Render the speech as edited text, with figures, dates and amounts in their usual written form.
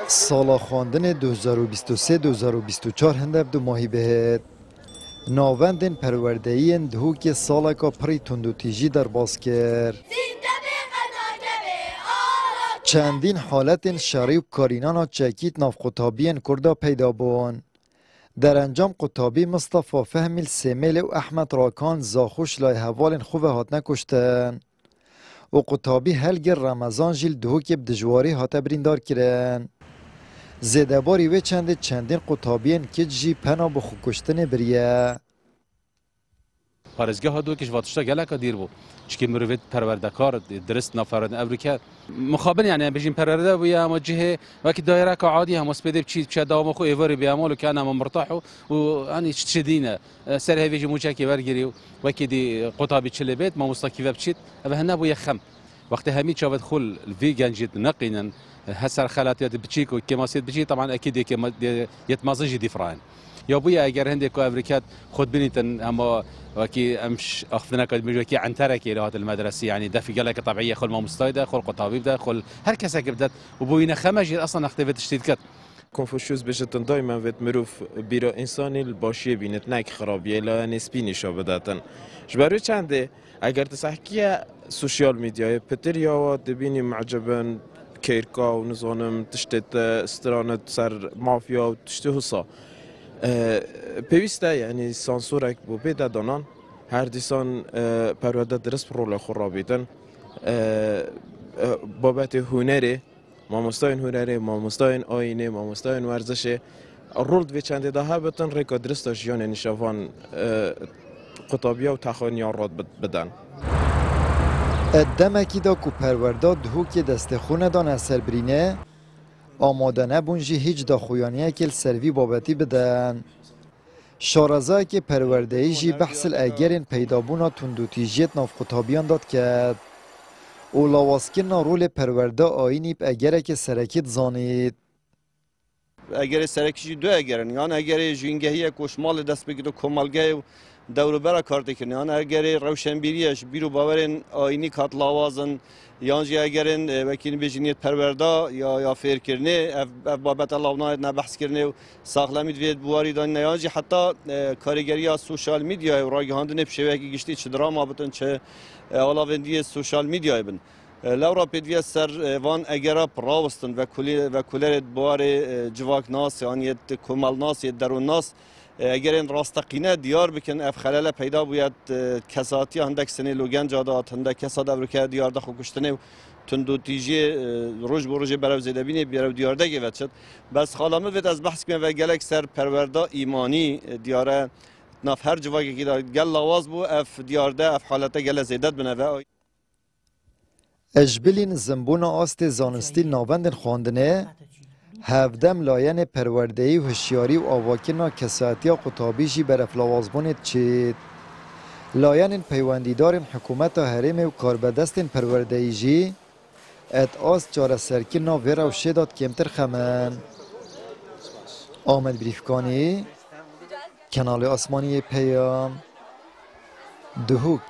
سالا خواندن 2023-2024 هندب دو ماهی بهت ناوندن پروردهی دهو که سالا که پری تندو تیجی در باز کرد. چندین حالت شری و کارینانا چکیت ناف قطابین کرده پیدا بون. در انجام قطابی مصطفى فهمیل سمیل و احمد راکان زاخوش لای حوال خوبه هات نکشتن. و قطابی هلگر رمضان جیل دهو که بدجواری هاته بریندار کرن. زیده باری و چندین قطابین که جی پنا بخو کشتن بریه. پارزگاه ها دو کش واتشتا گلک دیر بو چکی مروید پروردکار درست نافراد امریکا مخابن یعنی بجیم پرورده بویا اما جهه وکی دایره که عادی هم اسپیده بچید بچه داوم خو ایواری بیامالو که انا مرتاحو و آنی چدینه سر هیوی جموچه که ورگیری وکی دی قطابی چلی بیت ما مستقیفه بچید و هنه بویا خم وقتی همی چاود خل الفيجن جد نقينا هسر خلاتيات بتشيكو كماسيت بتشي طبعا اكيد يتمازج ديفران يا ابويا اگر هندك امريكات خد بنيتن اما وكي امش اخذنا كد مجوكي عن تركي لهات المدرسه يعني ده في قالك طبيعيه خل ما مستايده خل قطابي ده خل هر كسا بدات وبوينا خمج اصلا اختفت تشتيت کنفوشیوس بجتن دائما وقت مروف بیرا انسانی الباشیه بینت نک خرابیه لا نسبی نشا بداتن. جبرو چنده اگر تصحیح سوشیال میدیای پتر یا و دبینی معجبن کیرکا و نزانم تشتت استرانت سر مافیا و تشته حسا. پیوسته یعنی سانسورک بو پیدا دانان هر دیسان پرواده درست رول خرابیدن بابت هنری ماموستاین هنری، ماموستاین آینه، ماموستاین ورزشه رولد و چند ده بتن ریکا درست جیان نشوان قطابیا و تخانیان راد بدن. ادمکی دا کو پرورده دهو که دست خونه دان اثر برینه آماده نبونجی هیچ دا خویانیه که سروی بابتی بدن. شارزایی که پرورده ایجی بحث اگرین پیدابونا تندوتیجیت ناف قطابیان داد کرد. او لاواسکن رول پرورده آینی اگر که سرکیت زانید. اگر سرکیشی دو اگرن یعنی اگر جنگهی کشمال دست بگیره کمالگه دور برا کارت کنه یعنی اگر روشنبیریش بیرو باورن آینی کات لاوازن یعنی اگرن وکیل بجنیت پرورده یا فیر کرنه بابت الله ونایت نبحث کرنه و ساخلمی دوید بواری دان یعنی حتی کارگری سوشال میدیا و راگهاندن بشوی که گشتی چه دراما بتن چه علاوه سوشال میدیا بن لورا پیدوی سر وان اگرا پراوستن و کلرت بوار جواک ناس یعنی کمال ناس درون ناس اگر این راستقینه دیار بکن اف خلال پیدا باید کساتی هندک سنی لوگن جادات هندک کساد ابرکه دیار دخو کشتنه و تندو تیجی روز بروز برای زدبینی بیارو دیارده گفت شد بس خالامه وید از بحث کنم و گلک سر پرورده ایمانی دیاره ناف هر جواکی که دار گل لواز بو اف دیارده اف حالته گل زیدت بنوه اجبلین زنبون آست زانستی ناوندن خواندنه هفدم لاین پروردهی و هشیاری و آواکنا کساتی قطابی جی برف لوازبونت چید. لاین پیوندیدار حکومت هرم و کاربدست پروردهی جی ات آست چار سرکنا ویرا و شداد کمتر خمن. آمد بریفکانی کنال آسمانی پیام دهوک